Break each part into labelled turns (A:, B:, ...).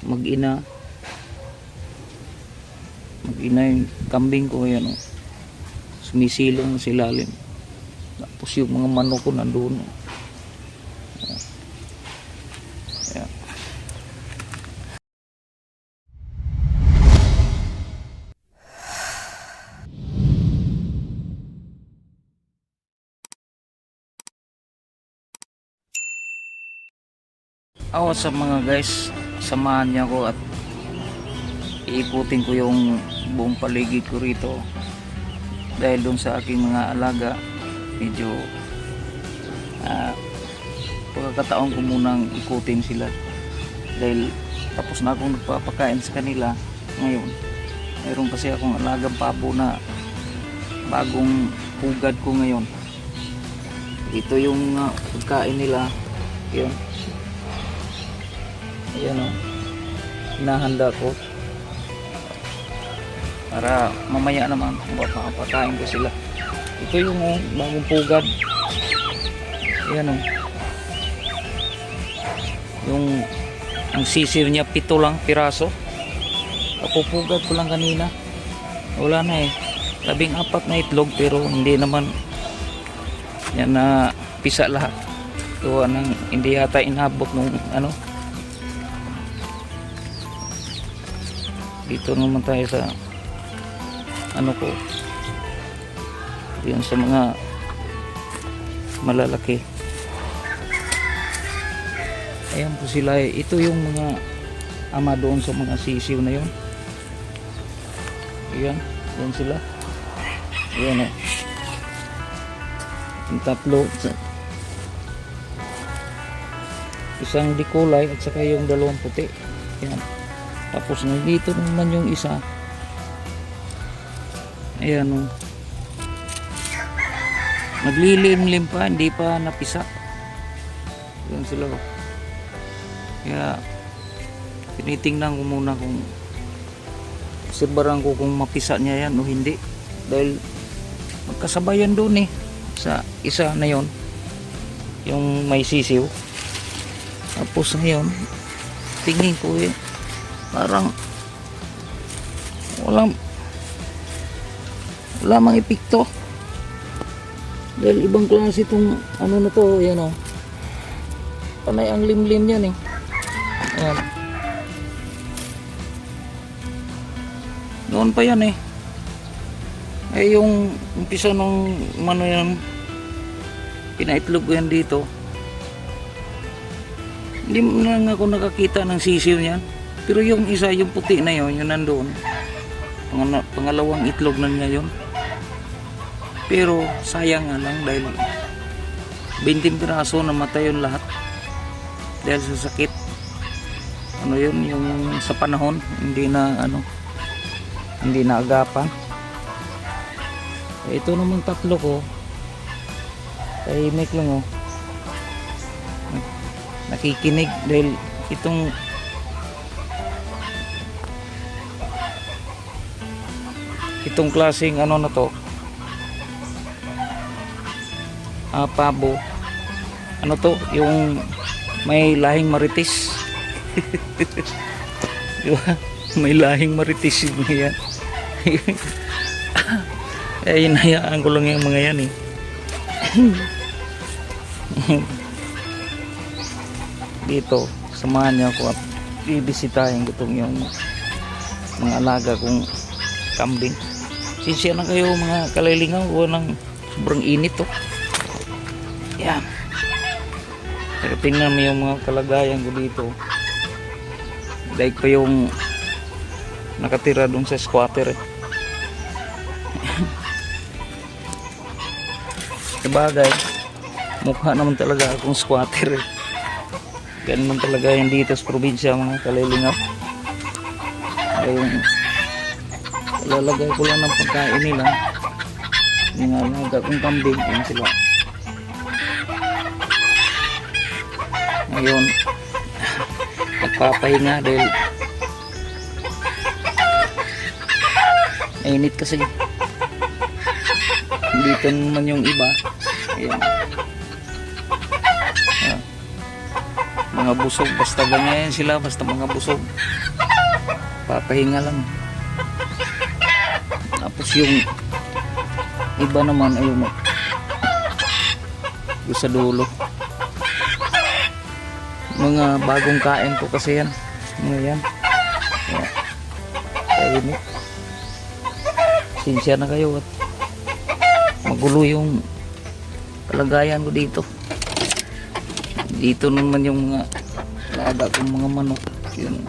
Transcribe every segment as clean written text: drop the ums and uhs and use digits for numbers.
A: mag-ina. Mag-ina yung kambing ko. Ayan, oh. Sumisilong sa ilalim. Tapos yung mga manok ko nandun. Ayan. Ako sa mga guys, samahan niya ko at iikutin ko yung buong paligid ko rito dahil dun sa aking mga alaga. Medyo pagkakataon ko munang ikutin sila dahil tapos na akong nagpapakain sa kanila. Ngayon mayroon kasi akong alagang pabo na bagong pugad ko ngayon. Ito yung pagkain nila. Yun. Ayan, o, hinahanda ko para mamaya naman papakain ko sila. Ito yung bagong pugad. Ayan, o, yung ang sisir niya 7 lang piraso. Kapupugad ko lang kanina, wala na 14 na itlog pero hindi naman yan na pisa lahat. Ito nang hindi yata inabot nung dito naman tayo sa ko yun sa mga malalaki. Ayan po sila. Ito yung mga ama doon sa mga sisiw na yun. Ayan, yan sila. Ayan, yung tatlo, isang dikulay at saka yung dalawang puti. Ayan. Tapos nandito naman yung isa. Ayan, o, naglilimlim pa, hindi pa napisa. Ayan sila, o. Kaya tinitingnan ko muna kung sirbaran ko kung mapisa niya yan o hindi, dahil magkasabayan doon sa isa na yon, yung may sisiw. Tapos ngayon tingin ko parang wala mang epekto dahil ibang klase itong na to. Yan, o, panay ang limlim yan Ayan. Noon pa yan yung umpisa ng yan, pinaitlog ko yan dito. Hindi na ako nakakita ng sisiw niyan. Pero yung isa, yung puti na yun, yung nandoon, pangalawang itlog na niya yun. Pero sayang nga lang dahil 20 piraso namatay yun lahat dahil sa sakit. Yun, yung sa panahon hindi na agapan. Ito naman tatlo ko tahimik lang, nakikinig dahil itong klaseng na to, pabo, to, yung may lahing maritis. Diba? May lahing maritis yung mga yan. Hinayaan ko lang yung mga yan dito, samahan niyo ako at bibisitahin ko yung mga alaga kong kambing. Sinsya na kayo mga kalilingaw, ng sobrang init yan. Pero tingnan mo yung mga kalagayan ko dito. Dahil pa yung nakatira dun sa squatter Sabagay, mukha naman talaga akong squatter Ganun talaga yan dito sa probinsya, mga kalilingaw. Ayun, lalagay ko lang ng pagkain nila. Yung alaga kong kambing, yun sila. Ngayon nagpapahinga dahil init kasi. Dito naman yung iba. Ayan. mga busog, basta ganyan sila, basta mga busog, papahinga lang. Tapos yung iba naman ayun yung sa dulo, mga bagong kain ko kasi yan, mga yan. Kainit, sinsya na kayo at magulo yung kalagayan ko dito. Dito naman yung mga alaga kong mga manok, yun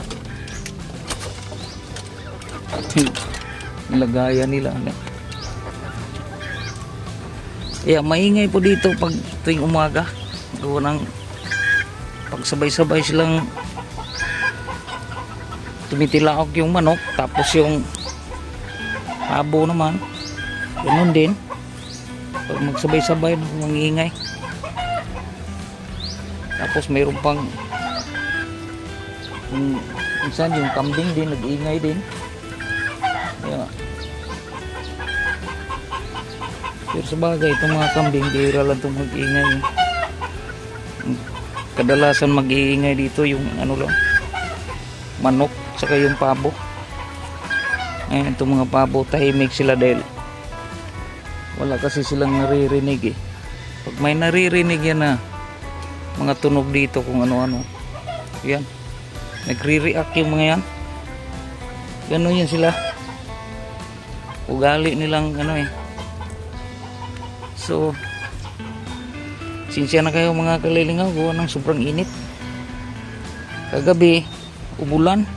A: lagayan nila. Kaya maingay po dito pag tuwing umaga, gawa ng pagsabay-sabay silang tumitilaok yung manok, tapos yung habo naman ganun din, pag magsabay-sabay mangingay. Tapos mayroon pang minsan yung kambing din nag-ingay din. Kaya, pero sa bagay itong mga kambing bihira lang itong mag-ingay. Kadalasan mag-iingay dito yung ano lang, manok saka yung pabo. Ngayon itong mga pabo tahimik sila dahil wala kasi silang naririnig eh. Pag may naririnig yan na mga tunog dito kung ano-ano, yan, nagre-react yung mga yan. Gano'n yan sila, ugali nilang ano eh. So sinsya na kayo mga kalilingaw, gawa ng sobrang init. Kagabi umulan,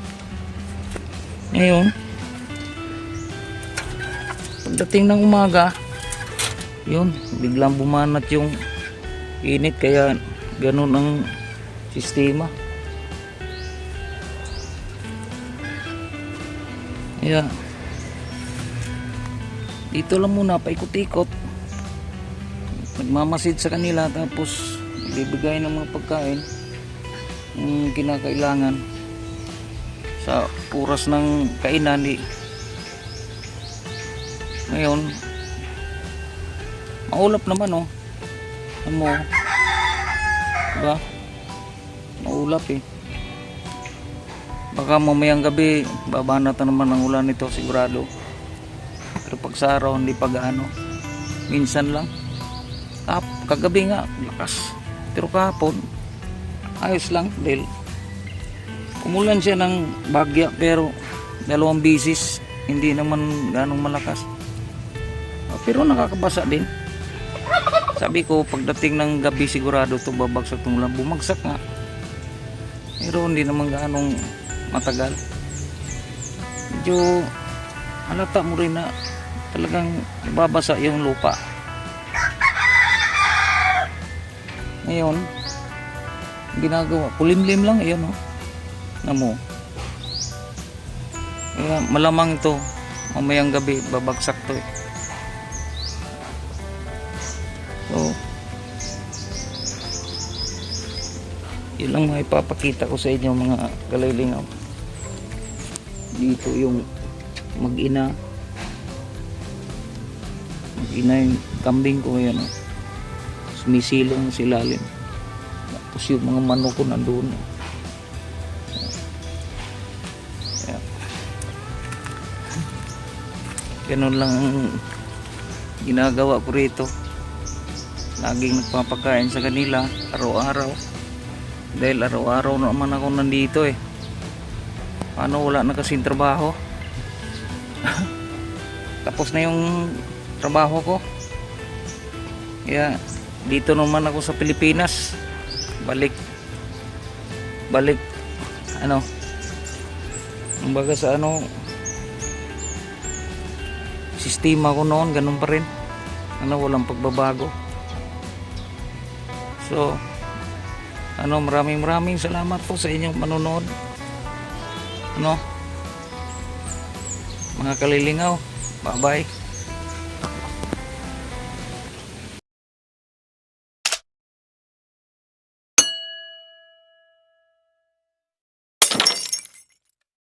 A: ngayon pagdating ng umaga yun biglang bumanat yung init, kaya ganun ang sistema. Kaya dito lang muna paikot-ikot, nagmamasid sa kanila, tapos ibibigay ng mga pagkain ng kinakailangan sa oras ng kainan. Ngayon maulap naman ano, diba? Maulap eh. Baka mamayang gabi babanat na naman ang ulan nito sigurado. Pero pag sa araw hindi pa gaano, minsan lang. Kagabi nga lakas, pero kahapon ayos lang dahil umulan siya ng bagya, pero 2 bisis, hindi naman ganong malakas, pero nakakabasa din. Sabi ko pagdating ng gabi sigurado to babagsak itong ulan. Bumagsak nga, pero hindi naman ganong matagal. Medyo halata mo rin na talagang nababasa yung lupa. Ngayon ginagawa, kulimlim lang yun namo. Kaya malamang ito mamayang gabi babagsak to eh. So yun lang may papakita ko sa inyo mga kalilingaw. Dito yung mag-ina yung kambing ko, yan sumisilong sa ilalim. Tapos yung mga manok ko nandun. Ganun lang ang ginagawa ko rito. Laging nagpapakain sa kanila araw-araw, dahil araw-araw naman ako nandito eh. Paano wala na kasing trabaho? Tapos na yung trabaho ko, kaya dito naman ako sa Pilipinas. Balik kumbaga sa sistema ko noon, ganun pa rin, walang pagbabago. So maraming salamat po sa inyong manonood, mga kalilingaw. Bye bye.